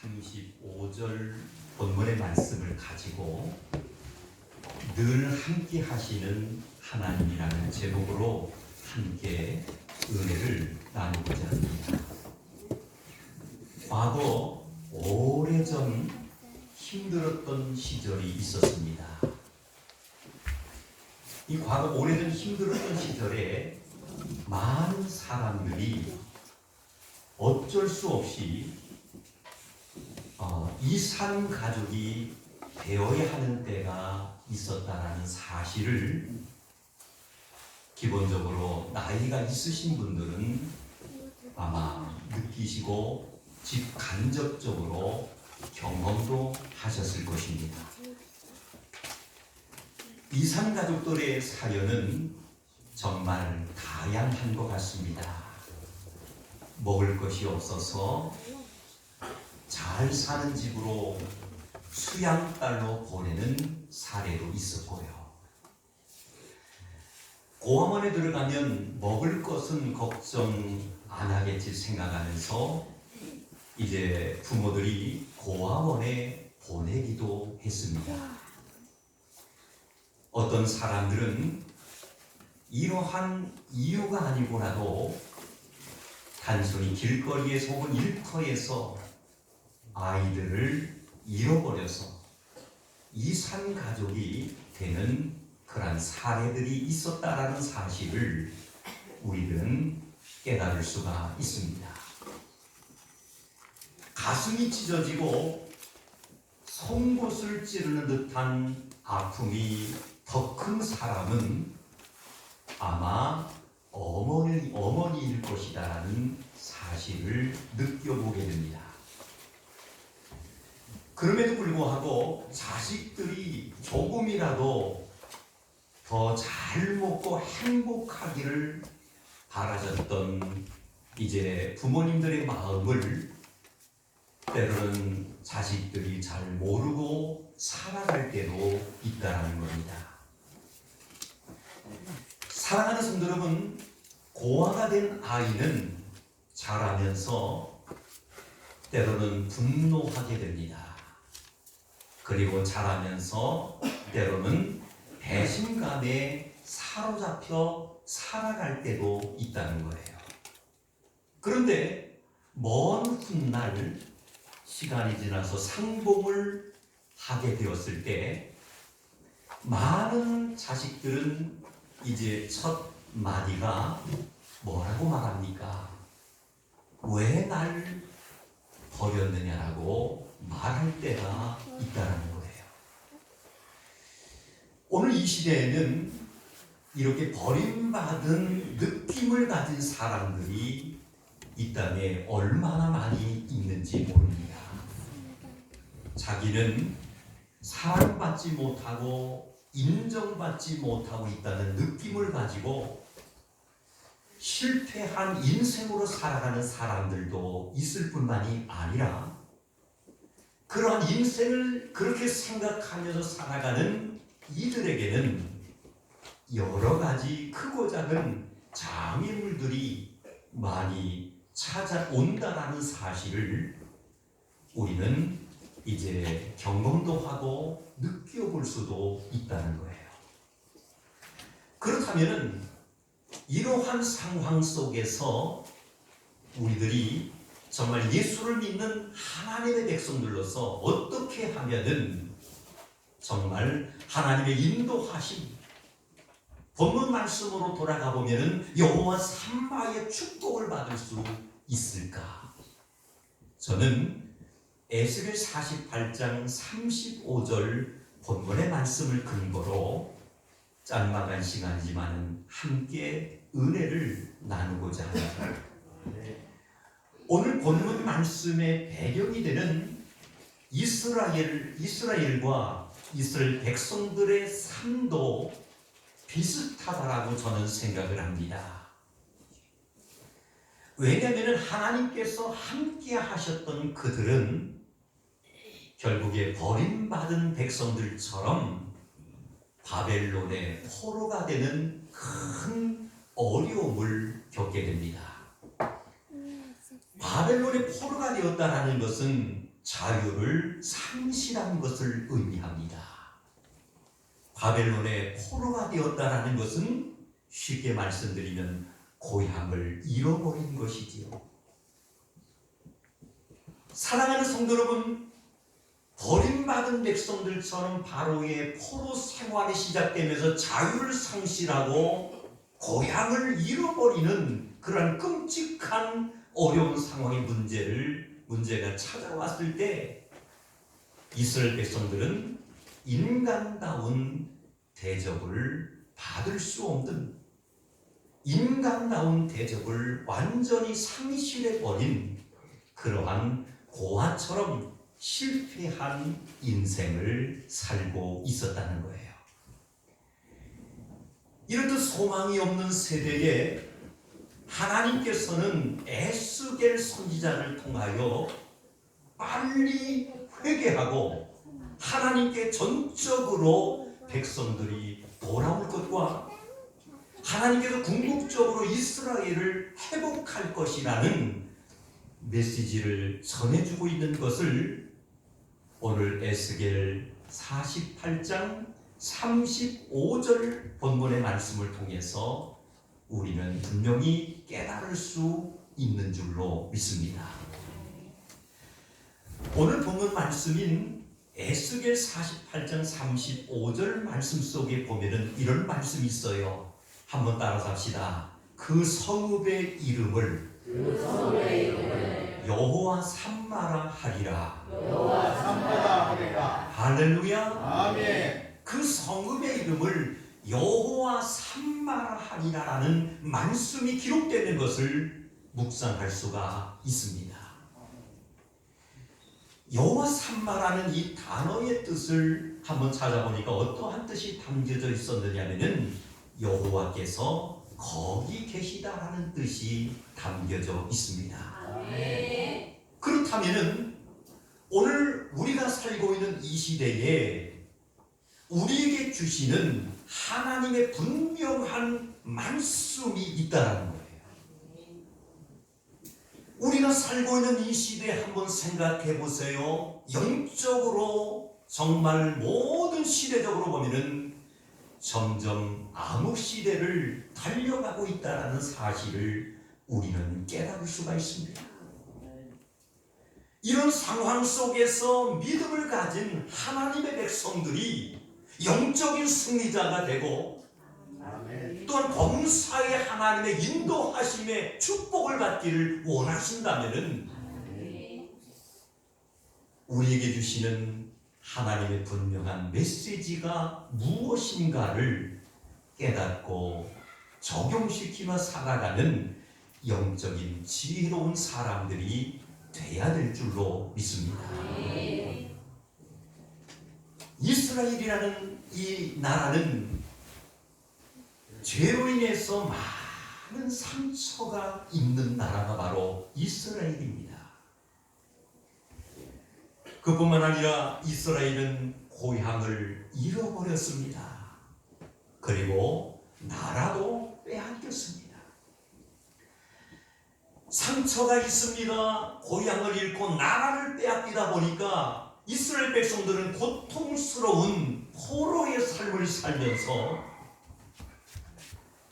35절 본문의 말씀을 가지고 늘 함께 하시는 하나님이라는 제목으로 함께 은혜를 나누고자 합니다. 과거 오래전 힘들었던 시절이 있었습니다. 이 과거 오래전 힘들었던 시절에 많은 사람들이 어쩔 수 없이 이산 가족이 되어야 하는 때가 있었다라는 사실을 기본적으로 나이가 있으신 분들은 아마 느끼시고 직간접적으로 경험도 하셨을 것입니다. 이산 가족들의 사연은 정말 다양한 것 같습니다. 먹을 것이 없어서 잘 사는 집으로 수양딸로 보내는 사례도 있었고요. 고아원에 들어가면 먹을 것은 걱정 안 하겠지 생각하면서 이제 부모들이 고아원에 보내기도 했습니다. 어떤 사람들은 이러한 이유가 아니고라도 단순히 길거리에서 혹은 일터에서 아이들을 잃어버려서 이산 가족이 되는 그런 사례들이 있었다라는 사실을 우리는 깨달을 수가 있습니다. 가슴이 찢어지고 송곳을 찌르는 듯한 아픔이 더 큰 사람은 아마 어머니일 것이다라는 사실을 느껴보게 됩니다. 그럼에도 불구하고 자식들이 조금이라도 더 잘 먹고 행복하기를 바라셨던 이제 부모님들의 마음을 때로는 자식들이 잘 모르고 살아갈 때도 있다는 겁니다. 사랑하는 성도 여러분, 고아가 된 아이는 자라면서 때로는 분노하게 됩니다. 그리고 자라면서 때로는 배신감에 사로잡혀 살아갈 때도 있다는 거예요. 그런데 먼 훗날 시간이 지나서 상봉을 하게 되었을 때 많은 자식들은 이제 첫 마디가 뭐라고 말합니까? 왜 날 버렸느냐라고 말할 때가 있다는 거예요. 오늘 이 시대에는 이렇게 버림받은 느낌을 가진 사람들이 이 땅에 얼마나 많이 있는지 모릅니다. 자기는 사랑받지 못하고 인정받지 못하고 있다는 느낌을 가지고 실패한 인생으로 살아가는 사람들도 있을 뿐만이 아니라 그러한 인생을 그렇게 생각하면서 살아가는 이들에게는 여러 가지 크고 작은 장애물들이 많이 찾아온다라는 사실을 우리는 이제 경험도 하고 느껴볼 수도 있다는 거예요. 그렇다면 이러한 상황 속에서 우리들이 정말 예수를 믿는 하나님의 백성들로서 어떻게 하면은 정말 하나님의 인도하심, 본문 말씀으로 돌아가 보면은 여호와 삼바의 축복을 받을 수 있을까? 저는 에스겔 48장 35절 본문의 말씀을 근거로 짤막한 시간이지만 함께 은혜를 나누고자 합니다. 오늘 본문 말씀의 배경이 되는 이스라엘과 이스라엘 백성들의 삶도 비슷하다라고 저는 생각을 합니다. 왜냐하면 하나님께서 함께 하셨던 그들은 결국에 버림받은 백성들처럼 바벨론의 포로가 되는 큰 어려움을 겪게 됩니다. 바벨론의 포로가 되었다라는 것은 자유를 상실한 것을 의미합니다. 바벨론의 포로가 되었다라는 것은 쉽게 말씀드리면 고향을 잃어버린 것이지요. 사랑하는 성도 여러분, 버림받은 백성들처럼 바로의 포로 생활이 시작되면서 자유를 상실하고 고향을 잃어버리는 그러한 끔찍한 어려운 상황의 문제가 찾아왔을 때 이스라엘 백성들은 인간다운 대접을 받을 수 없는, 인간다운 대접을 완전히 상실해버린 그러한 고아처럼 실패한 인생을 살고 있었다는 거예요. 이렇듯 소망이 없는 세대에 하나님께서는 에스겔 선지자를 통하여 빨리 회개하고 하나님께 전적으로 백성들이 돌아올 것과 하나님께서 궁극적으로 이스라엘을 회복할 것이라는 메시지를 전해주고 있는 것을 오늘 에스겔 48장 35절 본문의 말씀을 통해서 우리는 분명히 깨달을 수 있는 줄로 믿습니다. 오늘 본문 말씀인 에스겔 48장 35절 말씀 속에 보면은 이런 말씀이 있어요. 한번 따라서 합시다. 그 성읍의 이름을 여호와 삼마라 하리라. 할렐루야. 아멘. 그 성읍의 이름을 여호와 삼마라 하리라라는 말씀이 기록되는 것을 묵상할 수가 있습니다. 여호와 삼마라는 이 단어의 뜻을 한번 찾아보니까 어떠한 뜻이 담겨져 있었느냐면은 여호와께서 거기 계시다라는 뜻이 담겨져 있습니다. 그렇다면은 오늘 우리가 살고 있는 이 시대에 우리에게 주시는 하나님의 분명한 말씀이 있다라는 거예요. 우리가 살고 있는 이 시대에 한번 생각해 보세요. 영적으로 정말 모든 시대적으로 보면은 점점 암흑 시대를 달려가고 있다는 사실을 우리는 깨달을 수가 있습니다. 이런 상황 속에서 믿음을 가진 하나님의 백성들이 영적인 승리자가 되고 또한 범사에 하나님의 인도하심의 축복을 받기를 원하신다면 우리에게 주시는 하나님의 분명한 메시지가 무엇인가를 깨닫고 적용시키며 살아가는 영적인 지혜로운 사람들이 돼야 될 줄로 믿습니다. 이스라엘이라는 이 나라는 죄로 인해서 많은 상처가 있는 나라가 바로 이스라엘입니다. 그뿐만 아니라 이스라엘은 고향을 잃어버렸습니다. 그리고 나라도 빼앗겼습니다. 상처가 있습니다. 고향을 잃고 나라를 빼앗기다 보니까 이스라엘 백성들은 고통스러운 포로의 삶을 살면서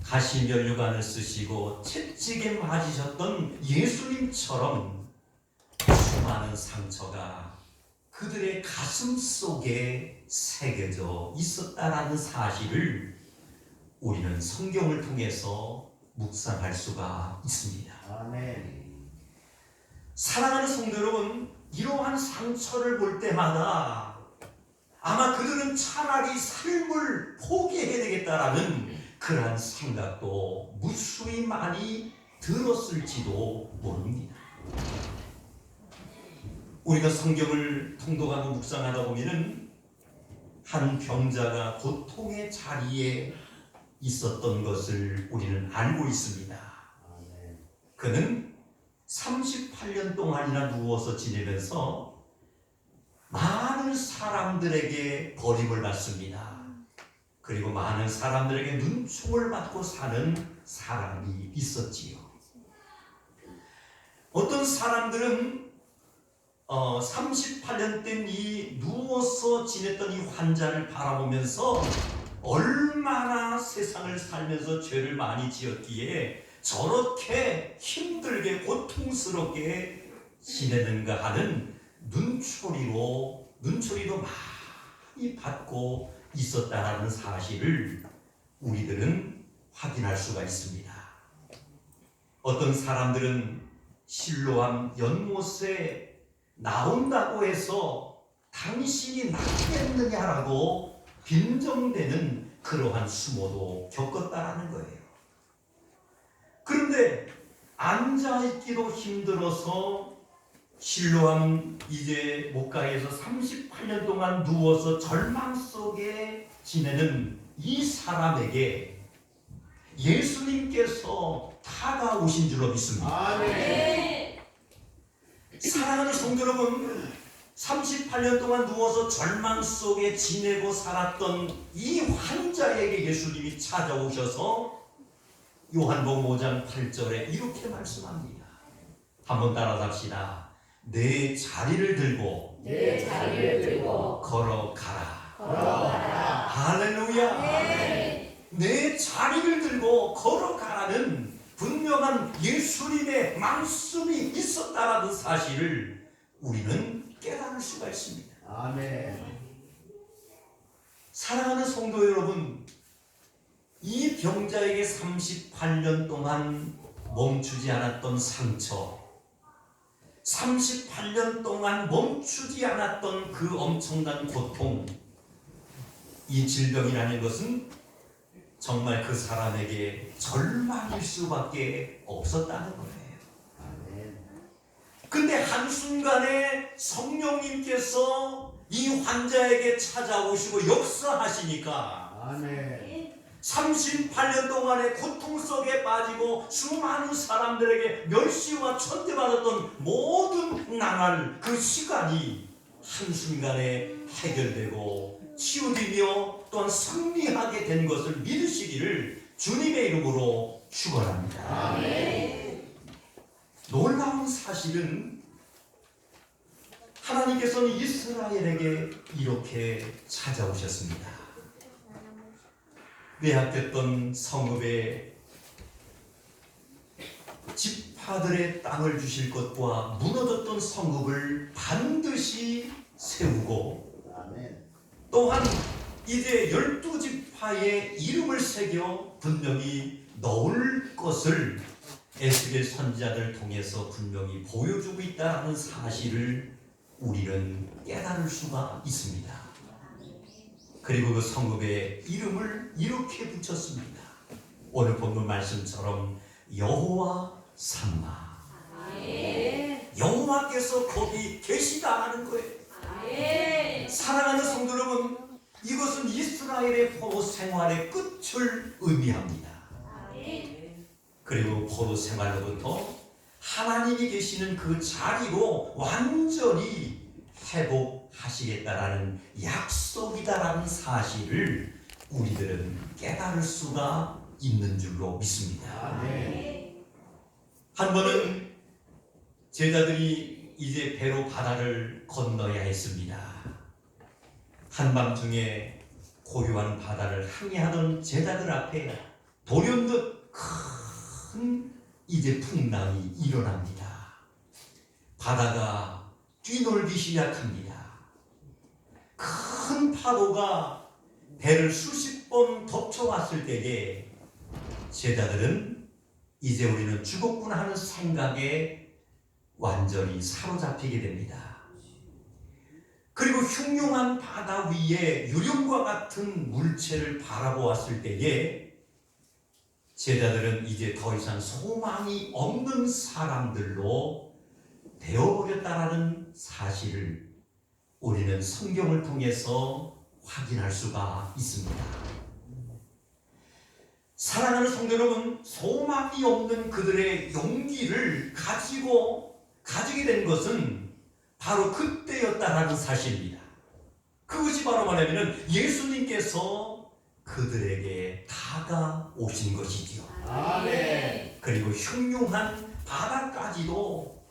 가시면류관을 쓰시고 채찍에 맞으셨던 예수님처럼 수많은 상처가 그들의 가슴 속에 새겨져 있었다라는 사실을 우리는 성경을 통해서 묵상할 수가 있습니다. 아멘. 사랑하는 성도 여러분, 이러한 상처를 볼 때마다 아마 그들은 차라리 삶을 포기해야 되겠다라는 그러한 생각도 무수히 많이 들었을지도 모릅니다. 우리가 성경을 통독하고 묵상하다 보면은 한 병자가 고통의 자리에 있었던 것을 우리는 알고 있습니다. 그는 38년 동안이나 누워서 지내면서 많은 사람들에게 버림을 받습니다. 그리고 많은 사람들에게 눈총을 받고 사는 사람이 있었지요. 어떤 사람들은 38년 된 이 누워서 지냈던 이 환자를 바라보면서 얼마나 세상을 살면서 죄를 많이 지었기에 저렇게 힘들게 고통스럽게 지내는가 하는 눈초리도 많이 받고 있었다라는 사실을 우리들은 확인할 수가 있습니다. 어떤 사람들은 실로암 연못에 나온다고 해서 당신이 낫겠느냐라고 빈정대는 그러한 수모도 겪었다라는 거예요. 그런데 앉아있기도 힘들어서 실로암 이제 목가에서 38년 동안 누워서 절망 속에 지내는 이 사람에게 예수님께서 다가오신 줄로 믿습니다. 아멘. 사랑하는 성도 여러분, 38년 동안 누워서 절망 속에 지내고 살았던 이 환자에게 예수님이 찾아오셔서 요한복음 5장 8절에 이렇게 말씀합니다. 한번 따라합시다. 내 자리를 들고 걸어가라. 할렐루야. 내 자리를 들고 걸어가라는 분명한 예수님의 말씀이 있었다라는 사실을 우리는 깨달을 수가 있습니다. 아멘. 사랑하는 성도 여러분, 이 병자에게 38년 동안 멈추지 않았던 상처, 38년 동안 멈추지 않았던 그 엄청난 고통, 이 질병이라는 것은 정말 그 사람에게 절망일 수밖에 없었다는 거예요. 아멘. 근데 한순간에 성령님께서 이 환자에게 찾아오시고 역사하시니까 아멘. 38년 동안의 고통 속에 빠지고 수많은 사람들에게 멸시와 천대받았던 모든 나날 그 시간이 한순간에 해결되고 치유되며 또한 승리하게 된 것을 믿으시기를 주님의 이름으로 축원합니다. 아멘. 놀라운 사실은 하나님께서는 이스라엘에게 이렇게 찾아오셨습니다. 빼앗겼던 성읍에 지파들의 땅을 주실 것과 무너졌던 성읍을 반드시 세우고 아멘. 또한 이제 12지파의 이름을 새겨 분명히 넣을 것을 에스겔 선지자들 통해서 분명히 보여주고 있다는 사실을 우리는 깨달을 수가 있습니다. 그리고 그 성읍의 이름을 이렇게 붙였습니다. 오늘 본문 말씀처럼 여호와 삼마. 여호와께서 거기 계시다는 거예요. 사랑하는 성도 여러분, 이것은 이스라엘의 포로 생활의 끝을 의미합니다. 그리고 포로 생활로부터 하나님이 계시는 그 자리로 완전히 회복하시겠다라는 약속이다라는 사실을 우리들은 깨달을 수가 있는 줄로 믿습니다. 아멘. 한 번은 제자들이 이제 배로 바다를 건너야 했습니다. 한밤중에 고요한 바다를 항해하던 제자들 앞에 돌연듯 큰 이제 풍랑이 일어납니다. 바다가 뛰놀기 시작합니다. 큰 파도가 배를 수십 번 덮쳐왔을 때에 제자들은 이제 우리는 죽었구나 하는 생각에 완전히 사로잡히게 됩니다. 그리고 흉흉한 바다 위에 유령과 같은 물체를 바라보았을 때에 제자들은 이제 더 이상 소망이 없는 사람들로 되어버렸다라는 사실을 우리는 성경을 통해서 확인할 수가 있습니다. 사랑하는 성도 여러분, 소망이 없는 그들의 용기를 가지게 된 것은 바로 그때였다라는 사실입니다. 그것이 바로 뭐냐면 예수님께서 그들에게 다가오신 것이지요. 아멘. 그리고 흉흉한 바다까지도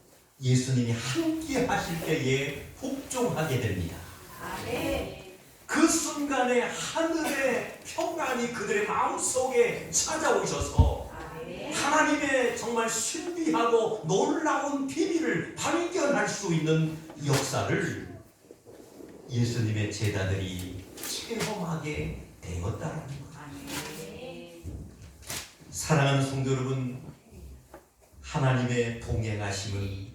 예수님이 함께 하실 때에 복종하게 됩니다. 아멘. 그 순간에 하늘의 평안이 그들의 마음속에 찾아오셔서 아멘. 하나님의 정말 신비하고 놀라운 비밀을 발견할 수 있는 역사를 예수님의 제자들이 체험하게 되었다는 것. 아멘. 사랑하는 성도 여러분, 하나님의 동행하심은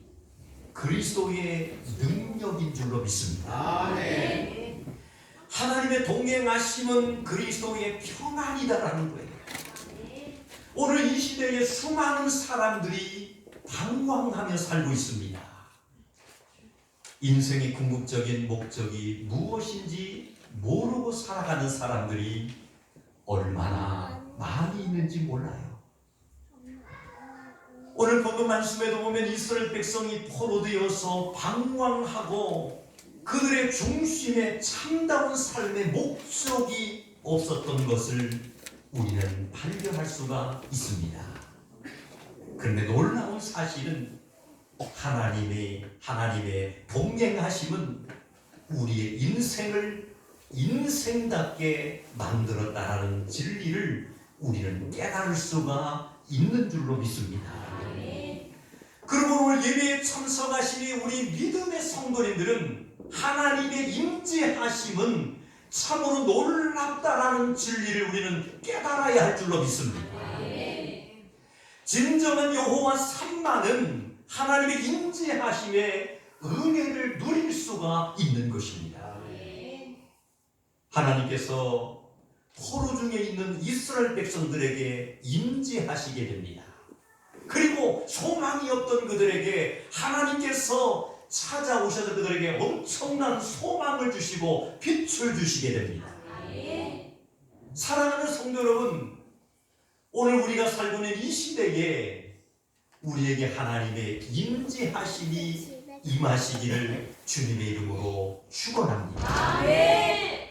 그리스도의 능력인 줄로 믿습니다. 아멘. 하나님의 동행하심은 그리스도의 평안이다라는 거예요. 오늘 이 시대에 수많은 사람들이 방황하며 살고 있습니다. 인생의 궁극적인 목적이 무엇인지 모르고 살아가는 사람들이 얼마나 많이 있는지 몰라요. 오늘 본문 말씀에도 보면 이스라엘 백성이 포로되어서 방황하고 그들의 중심에 참다운 삶의 목적이 없었던 것을 우리는 발견할 수가 있습니다. 그런데 놀라운 사실은 하나님의 동행하심은 우리의 인생을 인생답게 만들었다라는 진리를 우리는 깨달을 수가 있는 줄로 믿습니다. 그리고 오늘 예배에 참석하시니 우리 믿음의 성도님들은 하나님의 임재하심은 참으로 놀랍다라는 진리를 우리는 깨달아야 할 줄로 믿습니다. 진정한 여호와 산만은 하나님의 임재하심의 은혜를 누릴 수가 있는 것입니다. 하나님께서 포로 중에 있는 이스라엘 백성들에게 임재하시게 됩니다. 그리고 소망이 없던 그들에게 하나님께서 찾아오셔서 그들에게 엄청난 소망을 주시고 빛을 주시게 됩니다. 사랑하는 성도 여러분, 오늘 우리가 살고 있는 이 시대에 우리에게 하나님의 임재하심이 임하시기를 주님의 이름으로 축원합니다.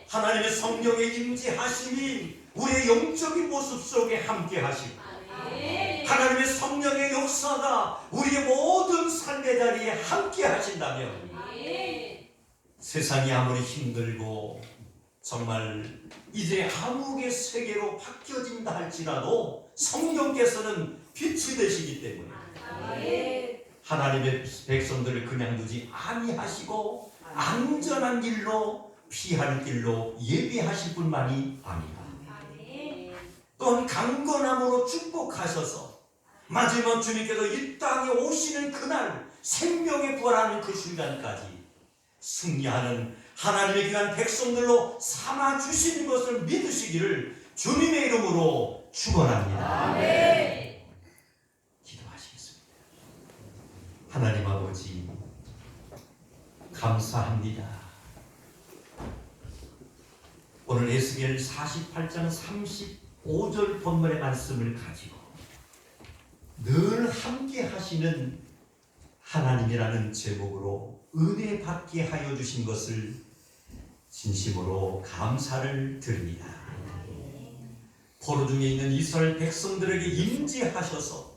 하나님의 성령의 임재하심이 우리의 영적인 모습 속에 함께 하시고 하나님의 성령의 역사가 우리의 모든 삶의 자리에 함께 하신다면 세상이 아무리 힘들고 정말 이제 암흑의 세계로 바뀌어진다 할지라도 성령께서는 빛이 되시기 때문에 하나님의 백성들을 그냥 두지 아니하시고 안전한 길로 피할 길로 예비하실 뿐만이 아니라 또한 강건함으로 축복하셔서 마지막 주님께서 이 땅에 오시는 그날 생명에 부활하는 그 순간까지 승리하는 하나님의 귀한 백성들로 삼아 주시는 것을 믿으시기를 주님의 이름으로 축원합니다. 기도하시겠습니다. 하나님 아버지 감사합니다. 오늘 에스겔 48장 35절 본문의 말씀을 가지고 늘 함께 하시는 하나님이라는 제목으로 은혜 받게 하여 주신 것을 진심으로 감사를 드립니다. 포로 중에 있는 이스라엘 백성들에게 임재하셔서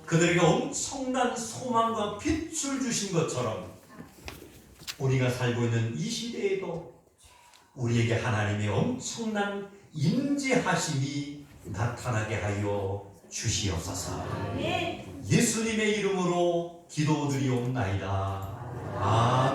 그들에게 엄청난 소망과 빛을 주신 것처럼 우리가 살고 있는 이 시대에도 우리에게 하나님의 엄청난 임재하심이 나타나게 하여 주시옵소서. 예수님의 이름으로 기도드리옵나이다. 아멘.